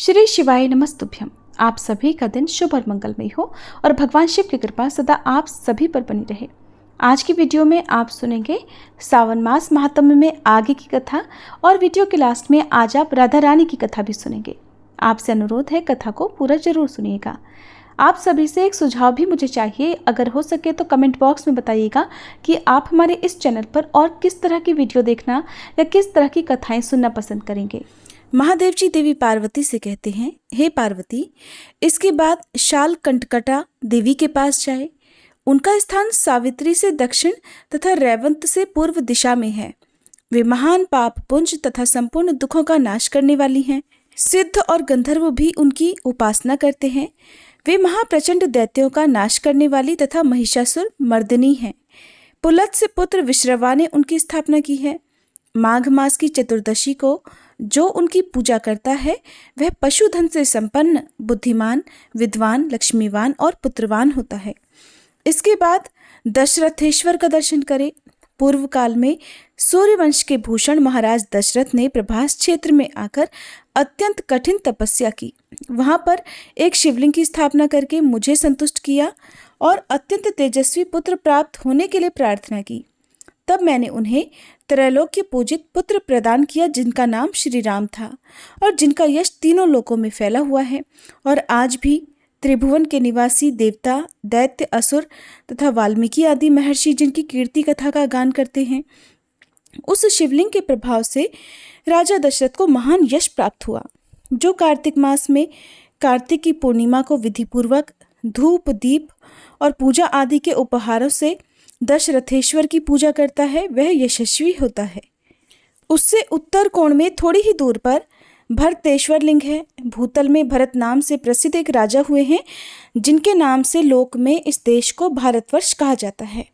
श्री शिवाय नमस्तुभ्यम। आप सभी का दिन शुभ और मंगलमय हो और भगवान शिव की कृपा सदा आप सभी पर बनी रहे। आज की वीडियो में आप सुनेंगे सावन मास महात्म्य में आगे की कथा और वीडियो के लास्ट में आज आप राधा रानी की कथा भी सुनेंगे। आपसे अनुरोध है कथा को पूरा जरूर सुनिएगा। आप सभी से एक सुझाव भी मुझे चाहिए, अगर हो सके तो कमेंट बॉक्स में बताइएगा कि आप हमारे इस चैनल पर और किस तरह की वीडियो देखना या किस तरह की कथाएं सुनना पसंद करेंगे। महादेव जी देवी पार्वती से कहते हैं, हे पार्वती, इसके बाद शाल कंटकटा देवी के पास जाए। उनका स्थान सावित्री से दक्षिण तथा रेवंत से पूर्व दिशा में है। वे महान पाप पुंज तथा संपूर्ण दुखों का नाश करने वाली हैं। सिद्ध और गंधर्व भी उनकी उपासना करते हैं। वे महाप्रचंड दैत्यों का नाश करने वाली तथा महिषासुर मर्दिनी हैं। पुलत से पुत्र विश्रवा ने उनकी स्थापना की है। माघ मास की चतुर्दशी को जो उनकी पूजा करता है वह पशुधन से संपन्न, बुद्धिमान, विद्वान, लक्ष्मीवान और पुत्रवान होता है। इसके बाद दशरथेश्वर का दर्शन करें। पूर्व काल में सूर्यवंश के भूषण महाराज दशरथ ने प्रभास क्षेत्र में आकर अत्यंत कठिन तपस्या की। वहां पर एक शिवलिंग की स्थापना करके मुझे संतुष्ट किया और अत्यंत तेजस्वी पुत्र प्राप्त होने के लिए प्रार्थना की। तब मैंने उन्हें त्रैलोक्य पूजित पुत्र प्रदान किया, जिनका नाम श्री राम था और जिनका यश तीनों लोकों में फैला हुआ है। और आज भी त्रिभुवन के निवासी देवता, दैत्य, असुर तथा वाल्मीकि आदि महर्षि जिनकी कीर्ति कथा का गान करते हैं। उस शिवलिंग के प्रभाव से राजा दशरथ को महान यश प्राप्त हुआ। जो कार्तिक मास में कार्तिक की पूर्णिमा को विधिपूर्वक धूप, दीप और पूजा आदि के उपहारों से दशरथेश्वर की पूजा करता है वह यशस्वी होता है। उससे उत्तर कोण में थोड़ी ही दूर पर भरतेश्वर लिंग है। भूतल में भरत नाम से प्रसिद्ध एक राजा हुए हैं, जिनके नाम से लोक में इस देश को भारतवर्ष कहा जाता है।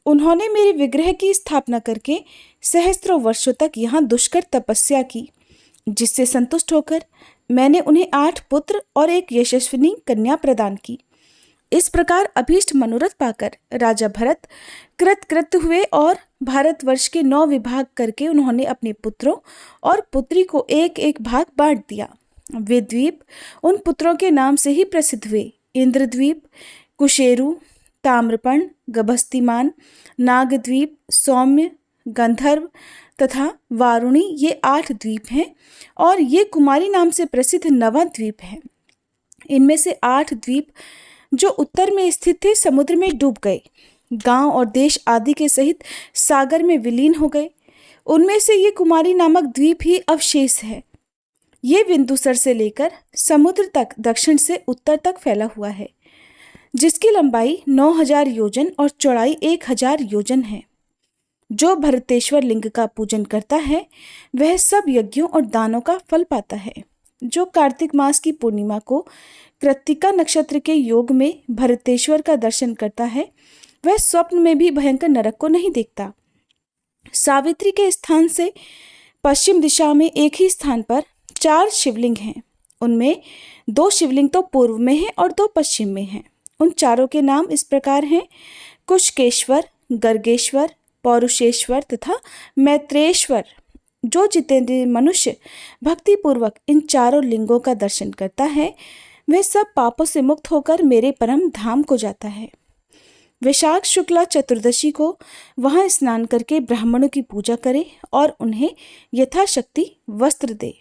उन्होंने मेरे विग्रह की स्थापना करके सहस्त्रों वर्षों तक यहाँ दुष्कर तपस्या की, जिससे संतुष्ट होकर मैंने उन्हें 8 पुत्र और एक यशस्विनी कन्या प्रदान की। इस प्रकार अभीष्ट मनोरथ पाकर राजा भरत कृतकृत्य हुए और भारतवर्ष के 9 विभाग करके उन्होंने अपने पुत्रों और पुत्री को एक एक भाग बांट दिया। वे द्वीप उन पुत्रों के नाम से ही प्रसिद्ध हुए। इंद्रद्वीप, कुशेरु, ताम्रपर्ण, गभस्तिमान, नागद्वीप, सौम्य, गंधर्व तथा वारुणी, ये 8 द्वीप हैं और ये कुमारी नाम से प्रसिद्ध नवद्वीप हैं। इनमें से 8 द्वीप जो उत्तर में स्थित थे समुद्र में डूब गए, गांव और देश आदि के सहित सागर में विलीन हो गए। उनमें से ये कुमारी नामक द्वीप ही अवशेष है। ये बिंदुसर से लेकर समुद्र तक दक्षिण से उत्तर तक फैला हुआ है, जिसकी लंबाई 9000 योजन और चौड़ाई 1000 योजन है। जो भरतेश्वर लिंग का पूजन करता है वह सब यज्ञों और दानों का फल पाता है। जो कार्तिक मास की पूर्णिमा को कृत्तिका नक्षत्र के योग में भरतेश्वर का दर्शन करता है वह स्वप्न में भी भयंकर नरक को नहीं देखता। सावित्री के स्थान से पश्चिम दिशा में एक ही स्थान पर 4 शिवलिंग हैं। उनमें 2 शिवलिंग तो पूर्व में हैं और 2 पश्चिम में हैं। उन चारों के नाम इस प्रकार हैं: कुशकेश्वर, गर्गेश्वर, पौरुषेश्वर तथा मैत्रेश्वर। जो जितेंद्रिय मनुष्य भक्तिपूर्वक इन चारों लिंगों का दर्शन करता है वह सब पापों से मुक्त होकर मेरे परम धाम को जाता है। वैशाख शुक्ला चतुर्दशी को वहां स्नान करके ब्राह्मणों की पूजा करे और उन्हें यथाशक्ति वस्त्र दे।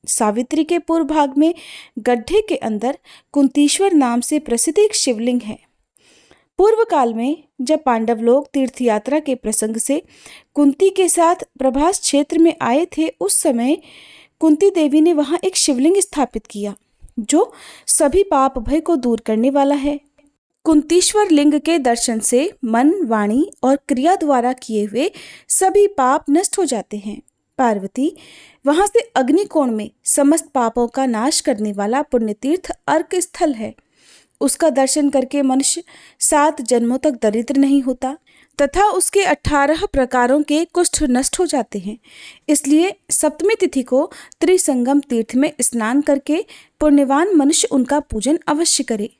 सावित्री के पूर्व भाग में गड्ढे के अंदर कुंतीश्वर नाम से प्रसिद्ध एक शिवलिंग है। पूर्व काल में जब पांडव लोग तीर्थ यात्रा के प्रसंग से कुंती के साथ प्रभास क्षेत्र में आए थे, उस समय कुंती देवी ने वहां एक शिवलिंग स्थापित किया जो सभी पाप भय को दूर करने वाला है। कुंतीश्वर लिंग के दर्शन से मन, वाणी और क्रिया द्वारा किए हुए सभी पाप नष्ट हो जाते हैं। पार्वती, वहां से अग्निकोण में समस्त पापों का नाश करने वाला पुण्य तीर्थ अर्क स्थल है। उसका दर्शन करके मनुष्य 7 जन्मों तक दरिद्र नहीं होता तथा उसके 18 प्रकारों के कुष्ठ नष्ट हो जाते हैं। इसलिए सप्तमी तिथि को त्रिसंगम तीर्थ में स्नान करके पुण्यवान मनुष्य उनका पूजन अवश्य करे।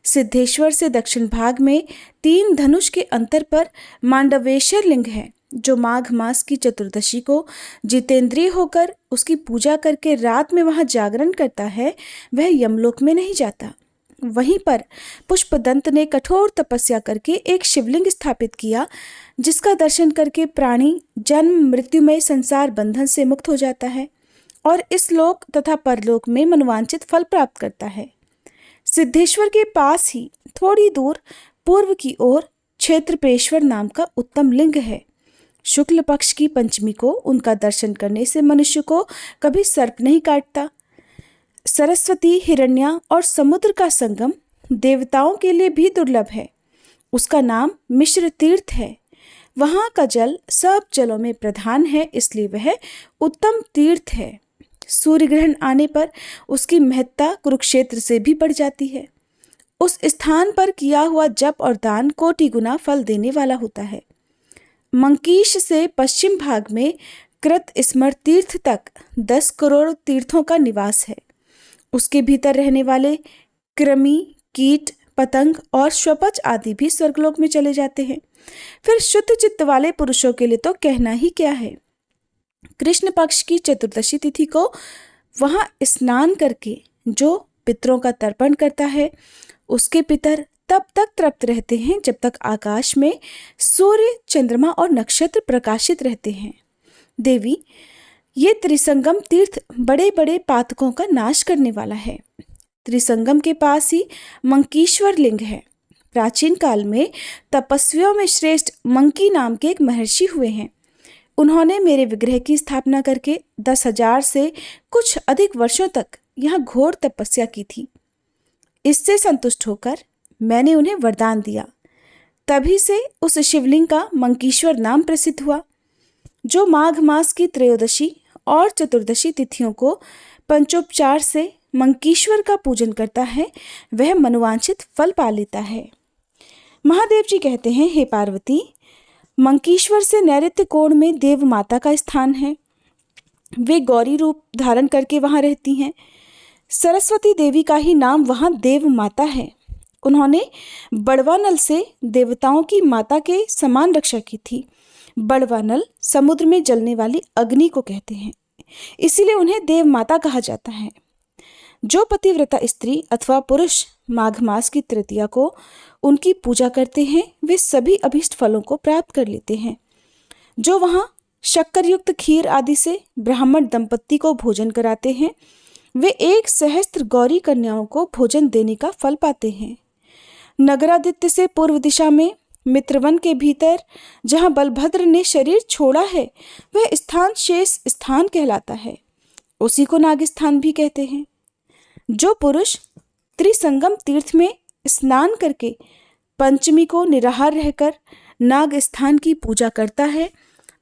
सिद्धेश्वर से दक्षिण भाग में 3 धनुष के अंतर पर मांडवेश्वर लिंग है। जो माघ मास की चतुर्दशी को जितेंद्रिय होकर उसकी पूजा करके रात में वहां जागरण करता है, वह यमलोक में नहीं जाता। वहीं पर पुष्पदंत ने कठोर तपस्या करके एक शिवलिंग स्थापित किया, जिसका दर्शन करके प्राणी जन्म मृत्युमय संसार बंधन से मुक्त हो जाता है और इस लोक तथा परलोक में मनोवांछित फल प्राप्त करता है। सिद्धेश्वर के पास ही थोड़ी दूर पूर्व की ओर क्षेत्रपेश्वर नाम का उत्तम लिंग है। शुक्ल पक्ष की पंचमी को उनका दर्शन करने से मनुष्य को कभी सर्प नहीं काटता। सरस्वती, हिरण्या और समुद्र का संगम देवताओं के लिए भी दुर्लभ है। उसका नाम मिश्र तीर्थ है। वहाँ का जल सब जलों में प्रधान है, इसलिए वह उत्तम तीर्थ है। सूर्य ग्रहण आने पर उसकी महत्ता कुरुक्षेत्र से भी बढ़ जाती है। उस स्थान पर किया हुआ जप और दान कोटि गुना फल देने वाला होता है। मंकीश से पश्चिम भाग में कृत स्मर तीर्थ तक 10 करोड़ तीर्थों का निवास है। उसके भीतर रहने वाले कृमि, कीट, पतंग और श्वपच आदि भी स्वर्गलोक में चले जाते हैं। फिर शुद्ध चित्त वाले पुरुषों के लिए तो कहना ही क्या है। कृष्ण पक्ष की चतुर्दशी तिथि को वहां स्नान करके जो पितरों का तर्पण करता है, उसके पितर तब तक तृप्त रहते हैं जब तक आकाश में सूर्य, चंद्रमा और नक्षत्र प्रकाशित रहते हैं। देवी, ये त्रिसंगम तीर्थ बड़े बड़े पातकों का नाश करने वाला है। त्रिसंगम के पास ही मंकीश्वर लिंग है। प्राचीन काल में तपस्वियों में श्रेष्ठ मंकी नाम के एक महर्षि हुए हैं। उन्होंने मेरे विग्रह की स्थापना करके 10,000 से कुछ अधिक वर्षों तक यहाँ घोर तपस्या की थी। इससे संतुष्ट होकर मैंने उन्हें वरदान दिया। तभी से उस शिवलिंग का मंकीश्वर नाम प्रसिद्ध हुआ। जो माघ मास की त्रयोदशी और चतुर्दशी तिथियों को पंचोपचार से मंकीश्वर का पूजन करता है, वह मनोवांछित फल पा लेता है। महादेव जी कहते हैं, हे पार्वती, मंकीश्वर से नैऋत्य कोण में देव माता का स्थान है। वे गौरी रूप धारण करके वहां रहती हैं। सरस्वती देवी का ही नाम वहां देव माता है। उन्होंने बड़वानल से देवताओं की माता के समान रक्षा की थी। बड़वानल समुद्र में जलने वाली अग्नि को कहते हैं, इसीलिए उन्हें देव माता कहा जाता है। जो पतिव्रता स्त्री अथवा पुरुष माघ मास की तृतीया को उनकी पूजा करते हैं, वे सभी अभीष्ट फलों को प्राप्त कर लेते हैं। जो वहाँ शक्कर युक्त खीर आदि से ब्राह्मण दंपत्ति को भोजन कराते हैं, वे 1 सहस्त्र गौरी कन्याओं को भोजन देने का फल पाते हैं। नगरादित्य से पूर्व दिशा में मित्रवन के भीतर जहाँ बलभद्र ने शरीर छोड़ा है, वह स्थान शेष स्थान कहलाता है। उसी को नागस्थान भी कहते हैं। जो पुरुष त्रिसंगम तीर्थ में स्नान करके पंचमी को निराहार रहकर नाग स्थान की पूजा करता है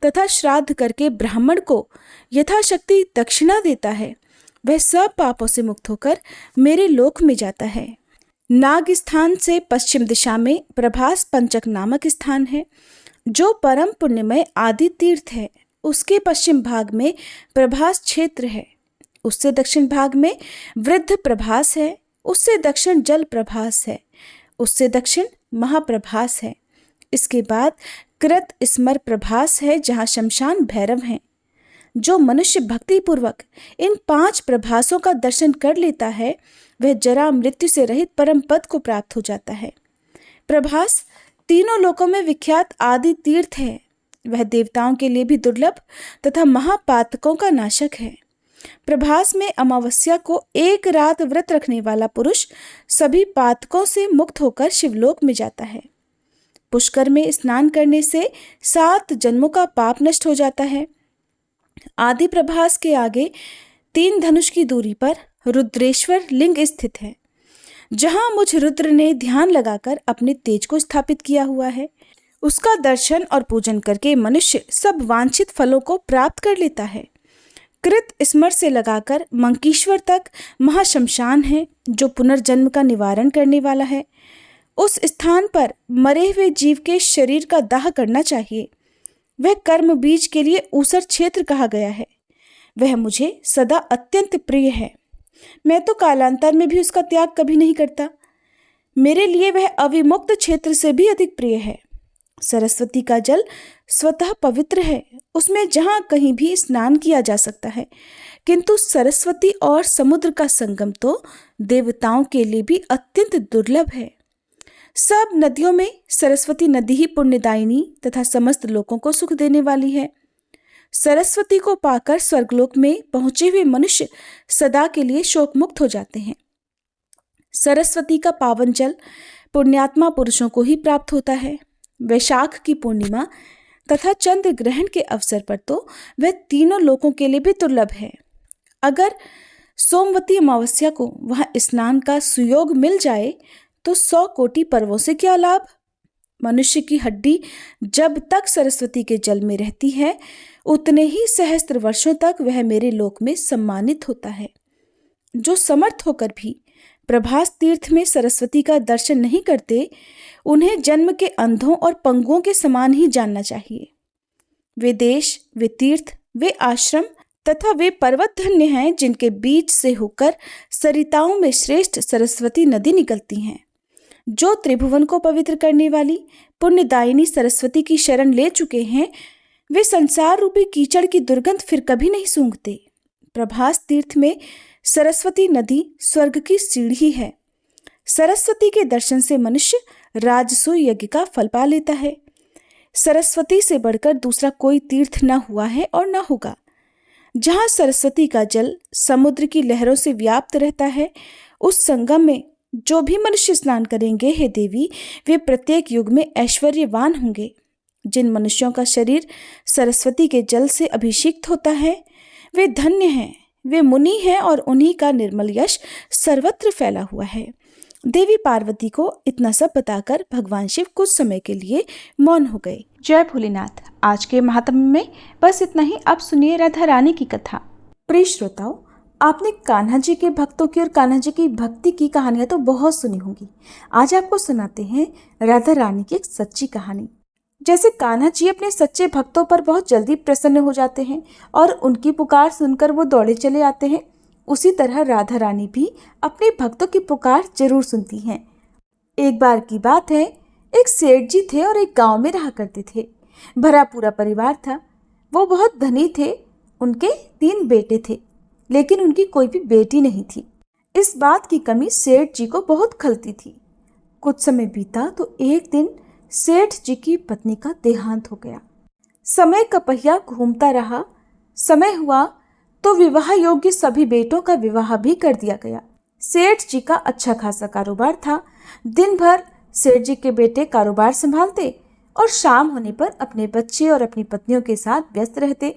तथा श्राद्ध करके ब्राह्मण को यथाशक्ति दक्षिणा देता है, वह सब पापों से मुक्त होकर मेरे लोक में जाता है। नाग स्थान से पश्चिम दिशा में प्रभास पंचक नामक स्थान है, जो परम पुण्यमय आदि तीर्थ है। उसके पश्चिम भाग में प्रभास क्षेत्र है। उससे दक्षिण भाग में वृद्ध प्रभास है। उससे दक्षिण जल प्रभास है। उससे दक्षिण महाप्रभास है। इसके बाद कृत स्मर प्रभास है, जहाँ शमशान भैरव हैं। जो मनुष्य भक्ति पूर्वक इन 5 प्रभासों का दर्शन कर लेता है, वह जरा मृत्यु से रहित परम पद को प्राप्त हो जाता है। प्रभास तीनों लोकों में विख्यात आदि तीर्थ है। वह देवताओं के लिए भी दुर्लभ तथा महापातकों का नाशक है। प्रभास में अमावस्या को 1 रात व्रत रखने वाला पुरुष सभी पातकों से मुक्त होकर शिवलोक में जाता है। पुष्कर में स्नान करने से 7 जन्मों का पाप नष्ट हो जाता है। आदि प्रभास के आगे 3 धनुष की दूरी पर रुद्रेश्वर लिंग स्थित है, जहां मुझ रुद्र ने ध्यान लगाकर अपने तेज को स्थापित किया हुआ है। उसका दर्शन और पूजन करके मनुष्य सब वांछित फलों को प्राप्त कर लेता है। कृत स्मर से लगाकर मंकीश्वर तक महाशमशान है, जो पुनर्जन्म का निवारण करने वाला है। उस स्थान पर मरे हुए जीव के शरीर का दाह करना चाहिए। वह कर्म बीज के लिए ऊसर क्षेत्र कहा गया है। वह मुझे सदा अत्यंत प्रिय है। मैं तो कालांतर में भी उसका त्याग कभी नहीं करता। मेरे लिए वह अविमुक्त क्षेत्र से भी अधिक प्रिय है। सरस्वती का जल स्वतः पवित्र है, उसमें जहाँ कहीं भी स्नान किया जा सकता है, किंतु सरस्वती और समुद्र का संगम तो देवताओं के लिए भी अत्यंत दुर्लभ है। सब नदियों में सरस्वती नदी ही पुण्यदायिनी तथा समस्त लोगों को सुख देने वाली है। सरस्वती को पाकर स्वर्गलोक में पहुंचे हुए मनुष्य सदा के लिए शोक मुक्त हो जाते हैं। सरस्वती का पावन जल पुण्यात्मा पुरुषों को ही प्राप्त होता है। वैशाख की पूर्णिमा तथा चंद्र ग्रहण के अवसर पर तो वह तीनों लोकों के लिए भी दुर्लभ है। अगर सोमवती अमावस्या को वहां स्नान का सुयोग मिल जाए तो 100 कोटि पर्वों से क्या लाभ। मनुष्य की हड्डी जब तक सरस्वती के जल में रहती है उतने ही सहस्त्र वर्षों तक वह मेरे लोक में सम्मानित होता है। जो समर्थ होकर भी प्रभास तीर्थ में सरस्वती का दर्शन नहीं करते, उन्हें जन्म के अंधों और पंगुओं के समान ही जानना चाहिए। वे देश, वे तीर्थ, वे आश्रम तथा वे पर्वत धन्य हैं जिनके बीच से होकर सरिताओं में श्रेष्ठ सरस्वती नदी निकलती हैं। जो त्रिभुवन को पवित्र करने वाली पुण्यदायिनी सरस्वती की शरण ले चुके हैं, वे संसार रूपी कीचड़ की दुर्गंध फिर कभी नहीं सूंघते। प्रभास तीर्थ में सरस्वती नदी स्वर्ग की सीढ़ी है। सरस्वती के दर्शन से मनुष्य राजसूय यज्ञ का फल पा लेता है। सरस्वती से बढ़कर दूसरा कोई तीर्थ न हुआ है और न होगा। जहाँ सरस्वती का जल समुद्र की लहरों से व्याप्त रहता है, उस संगम में जो भी मनुष्य स्नान करेंगे, हे देवी, वे प्रत्येक युग में ऐश्वर्यवान होंगे। जिन मनुष्यों का शरीर सरस्वती के जल से अभिषिक्त होता है, वे धन्य हैं, वे मुनि हैं और उन्हीं का निर्मल यश सर्वत्र फैला हुआ है। देवी पार्वती को इतना सब बताकर भगवान शिव कुछ समय के लिए मौन हो गए। जय भोलेनाथ। आज के महात्म्य में बस इतना ही। अब सुनिए राधा रानी की कथा। प्रिय श्रोताओ, आपने कान्हा जी के भक्तों की और कान्हा जी की भक्ति की कहानियां तो बहुत सुनी होंगी। आज आपको सुनाते हैं राधा रानी की एक सच्ची कहानी। जैसे कान्हा जी अपने सच्चे भक्तों पर बहुत जल्दी प्रसन्न हो जाते हैं और उनकी पुकार सुनकर वो दौड़े चले आते हैं, उसी तरह राधा रानी भी अपने भक्तों की पुकार जरूर सुनती हैं। एक बार की बात है, एक सेठ जी थे और एक गांव में रहा करते थे। भरा पूरा परिवार था। वो बहुत धनी थे। उनके 3 बेटे थे, लेकिन उनकी कोई भी बेटी नहीं थी। इस बात की कमी सेठ जी को बहुत खलती थी। कुछ समय बीता तो एक दिन सेठ जी की पत्नी का देहांत हो गया। समय का पहिया घूमता रहा। समय हुआ तो विवाह योग्य सभी बेटों का विवाह भी कर दिया गया। सेठ जी का अच्छा खासा कारोबार था। दिन भर सेठ जी के बेटे कारोबार संभालते और शाम होने पर अपने बच्चे और अपनी पत्नियों के साथ व्यस्त रहते।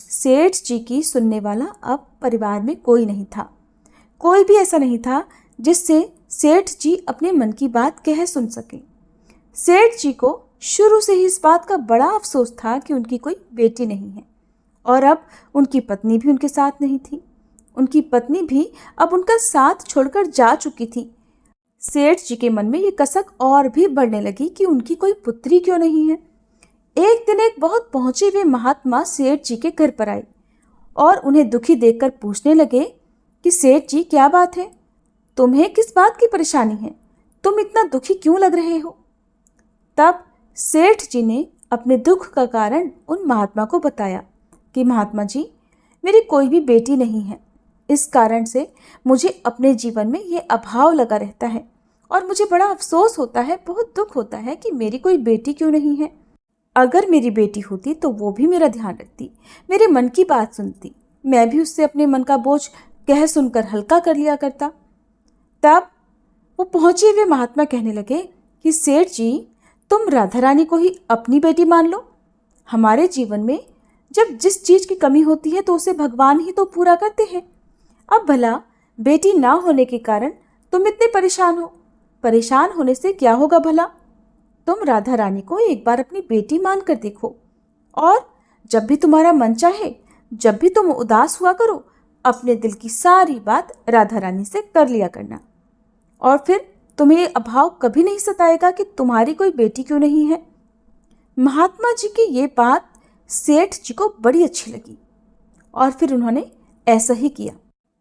सेठ जी की सुनने वाला अब परिवार में कोई नहीं था। कोई भी ऐसा नहीं था जिससे सेठ जी अपने मन की बात कह सुन सके। सेठ जी को शुरू से ही इस बात का बड़ा अफसोस था कि उनकी कोई बेटी नहीं है और अब उनकी पत्नी भी उनके साथ नहीं थी। उनकी पत्नी भी अब उनका साथ छोड़कर जा चुकी थी। सेठ जी के मन में ये कसक और भी बढ़ने लगी कि उनकी कोई पुत्री क्यों नहीं है। एक दिन एक बहुत पहुंचे हुए महात्मा सेठ जी के घर पर आए और उन्हें दुखी देखकर पूछने लगे कि सेठ जी, क्या बात है? तुम्हें किस बात की परेशानी है? तुम इतना दुखी क्यों लग रहे हो? तब सेठ जी ने अपने दुख का कारण उन महात्मा को बताया कि महात्मा जी, मेरी कोई भी बेटी नहीं है। इस कारण से मुझे अपने जीवन में ये अभाव लगा रहता है और मुझे बड़ा अफसोस होता है, बहुत दुख होता है कि मेरी कोई बेटी क्यों नहीं है। अगर मेरी बेटी होती तो वो भी मेरा ध्यान रखती, मेरे मन की बात सुनती, मैं भी उससे अपने मन का बोझ कह सुनकर हल्का कर लिया करता। तब वो पहुंचे हुए महात्मा कहने लगे कि सेठ जी, तुम राधा रानी को ही अपनी बेटी मान लो। हमारे जीवन में जब जिस चीज़ की कमी होती है तो उसे भगवान ही तो पूरा करते हैं। अब भला बेटी ना होने के कारण तुम इतने परेशान हो। परेशान होने से क्या होगा भला? तुम राधा रानी को एक बार अपनी बेटी मान कर देखो और जब भी तुम्हारा मन चाहे, जब भी तुम उदास हुआ करो, अपने दिल की सारी बात राधा रानी से कर लिया करना और फिर तुम्हें ये अभाव कभी नहीं सताएगा कि तुम्हारी कोई बेटी क्यों नहीं है। महात्मा जी की ये बात सेठ जी को बड़ी अच्छी लगी और फिर उन्होंने ऐसा ही किया।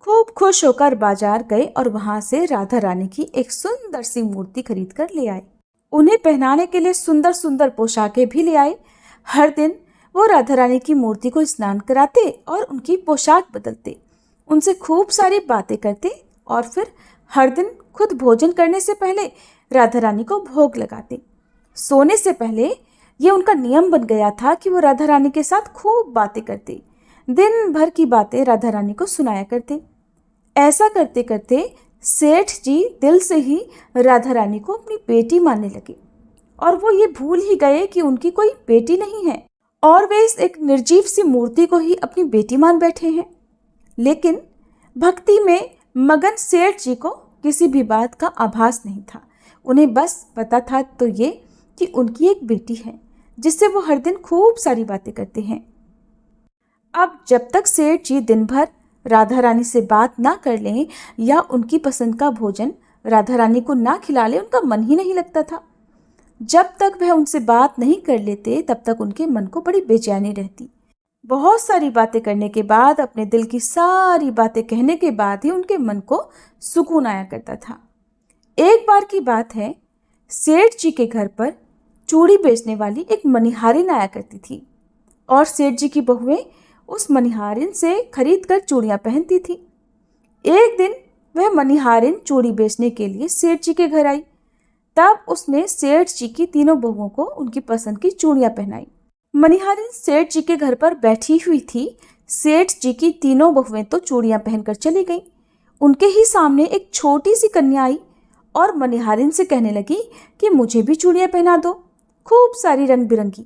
खूब खुश होकर बाजार गए और वहां से राधा रानी की एक सुंदर सी मूर्ति खरीद कर ले आए। उन्हें पहनाने के लिए सुंदर सुंदर पोशाकें भी ले आए। हर दिन वो राधा रानी की मूर्ति को स्नान कराते और उनकी पोशाक बदलते, उनसे खूब सारी बातें करते और फिर हर दिन खुद भोजन करने से पहले राधा रानी को भोग लगाते। सोने से पहले ये उनका नियम बन गया था कि वो राधा रानी के साथ खूब बातें करते, दिन भर की बातें राधा रानी को सुनाया करते। ऐसा करते करते सेठ जी दिल से ही राधा रानी को अपनी बेटी मानने लगे और वो ये भूल ही गए कि उनकी कोई बेटी नहीं है और वे इस एक निर्जीव सी मूर्ति को ही अपनी बेटी मान बैठे हैं। लेकिन भक्ति में मगन सेठ जी को किसी भी बात का आभास नहीं था। उन्हें बस पता था तो ये कि उनकी एक बेटी है जिससे वो हर दिन खूब सारी बातें करते हैं। अब जब तक सेठ जी दिन भर राधा रानी से बात ना कर लें या उनकी पसंद का भोजन राधा रानी को ना खिला लें, उनका मन ही नहीं लगता था। जब तक वह उनसे बात नहीं कर लेते तब तक उनके मन को बड़ी बेचैनी रहती। बहुत सारी बातें करने के बाद, अपने दिल की सारी बातें कहने के बाद ही उनके मन को सुकून आया करता था। एक बार की बात है, सेठ जी के घर पर चूड़ी बेचने वाली एक मनिहारिन आया करती थी और सेठ जी की बहुएं उस मनिहारिन से खरीद कर चूड़ियाँ पहनती थी। एक दिन वह मनिहारिन चूड़ी बेचने के लिए सेठ जी के घर आई। तब उसने सेठ जी की तीनों बहुओं को उनकी पसंद की चूड़ियाँ पहनाई। मनिहारिन सेठ जी के घर पर बैठी हुई थी। सेठ जी की तीनों बहुएं तो चूड़ियाँ पहनकर चली गईं। उनके ही सामने एक छोटी सी कन्या आई और मनिहारिन से कहने लगी कि मुझे भी चूड़ियाँ पहना दो, खूब सारी रंग बिरंगी।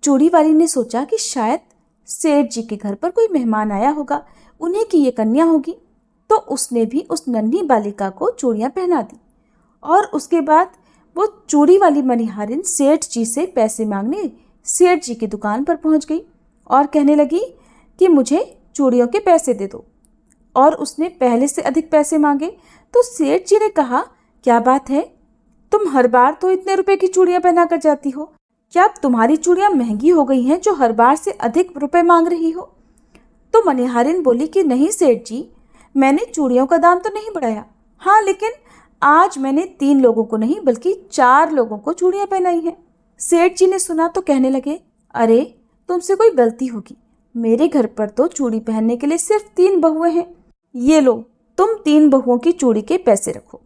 चूड़ी वाली ने सोचा कि शायद सेठ जी के घर पर कोई मेहमान आया होगा, उन्हीं की ये कन्या होगी, तो उसने भी उस नन्ही बालिका को चूड़ियाँ पहना दी। और उसके बाद वो चूड़ी वाली मनिहारिन सेठ जी से पैसे मांगने सेठ जी की दुकान पर पहुंच गई और कहने लगी कि मुझे चूड़ियों के पैसे दे दो। और उसने पहले से अधिक पैसे मांगे तो सेठ जी ने कहा, क्या बात है, तुम हर बार तो इतने रुपए की चूड़ियाँ पहना कर जाती हो, क्या अब तुम्हारी चूड़ियाँ महंगी हो गई हैं जो हर बार से अधिक रुपए मांग रही हो? तो मनिहारिन बोली कि नहीं सेठ जी, मैंने चूड़ियों का दाम तो नहीं बढ़ाया, हाँ लेकिन आज मैंने 3 लोगों को नहीं बल्कि 4 लोगों को चूड़ियाँ पहनाई हैं। सेठ जी ने सुना तो कहने लगे, अरे तुमसे कोई गलती होगी, मेरे घर पर तो चूड़ी पहनने के लिए सिर्फ 3 बहुएं हैं, ये लो तुम 3 बहुओं की चूड़ी के पैसे रखो।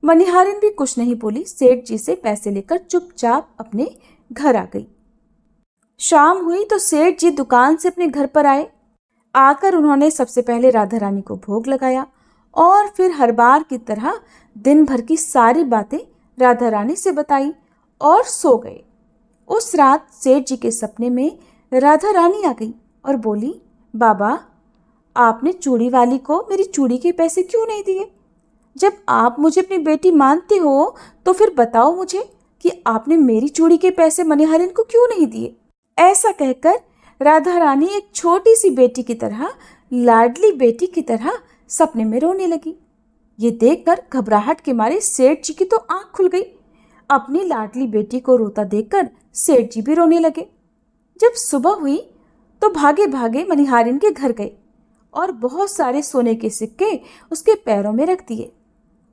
मनिहारिन भी कुछ नहीं बोली, सेठ जी से पैसे लेकर चुपचाप अपने घर आ गई। शाम हुई तो सेठ जी दुकान से अपने घर पर आए। आकर उन्होंने सबसे पहले राधा रानी को भोग लगाया और फिर हर बार की तरह दिन भर की सारी बातें राधा रानी से बताई और सो गए। उस रात सेठ जी के सपने में राधा रानी आ गई और बोली, बाबा आपने चूड़ी वाली को मेरी चूड़ी के पैसे क्यों नहीं दिए? जब आप मुझे अपनी बेटी मानते हो तो फिर बताओ मुझे कि आपने मेरी चूड़ी के पैसे मनिहारिन को क्यों नहीं दिए? ऐसा कहकर राधा रानी एक छोटी सी बेटी की तरह, लाडली बेटी की तरह सपने में रोने लगी। ये देखकर घबराहट के मारे सेठ जी की तो आंख खुल गई। अपनी लाडली बेटी को रोता देखकर सेठ जी भी रोने लगे। जब सुबह हुई तो भागे भागे मनिहारिन के घर गए और बहुत सारे सोने के सिक्के उसके पैरों में रख दिए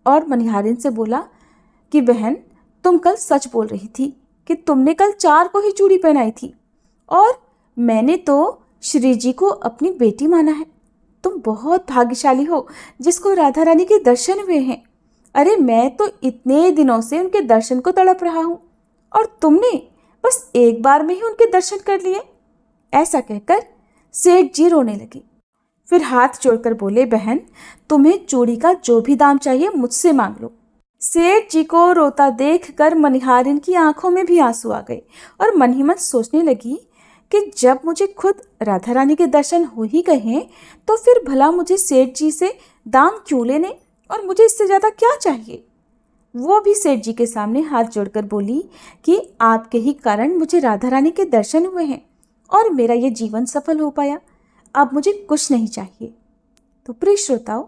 और मनिहारिन से बोला कि बहन, तुम कल सच बोल रही थी कि तुमने कल 4 को ही चूड़ी पहनाई थी और मैंने तो श्री जी को अपनी बेटी माना है। तुम बहुत भाग्यशाली हो जिसको राधा रानी के दर्शन हुए हैं। अरे मैं तो इतने दिनों से उनके दर्शन को तड़प रहा हूँ और तुमने बस एक बार में ही उनके दर्शन कर लिए। ऐसा कहकर सेठ जी रोने लगे। फिर हाथ जोड़कर बोले, बहन तुम्हें चूड़ी का जो भी दाम चाहिए मुझसे मांग लो। सेठ जी को रोता देखकर मनिहारिन की आंखों में भी आंसू आ गए और मन ही मन सोचने लगी कि जब मुझे खुद राधा रानी के दर्शन हो ही गए हैं तो फिर भला मुझे सेठ जी से दाम क्यों लेने और मुझे इससे ज़्यादा क्या चाहिए। वो भी सेठ जी के सामने हाथ जोड़कर बोली कि आपके ही कारण मुझे राधा रानी के दर्शन हुए हैं और मेरा ये जीवन सफल हो पाया, अब मुझे कुछ नहीं चाहिए। तो प्रिय श्रोताओ,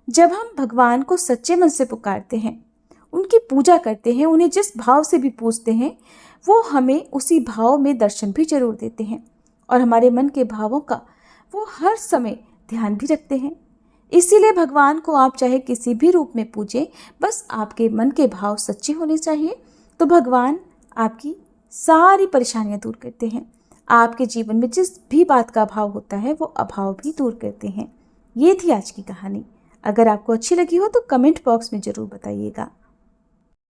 जब हम भगवान को सच्चे मन से पुकारते हैं, उनकी पूजा करते हैं, उन्हें जिस भाव से भी पूजते हैं, वो हमें उसी भाव में दर्शन भी जरूर देते हैं और हमारे मन के भावों का वो हर समय ध्यान भी रखते हैं। इसीलिए भगवान को आप चाहे किसी भी रूप में पूजें, बस आपके मन के भाव सच्चे होने चाहिए तो भगवान आपकी सारी परेशानियां दूर करते हैं। आपके जीवन में जिस भी बात का अभाव होता है वो अभाव भी दूर करते हैं। ये थी आज की कहानी। अगर आपको अच्छी लगी हो तो कमेंट बॉक्स में ज़रूर बताइएगा।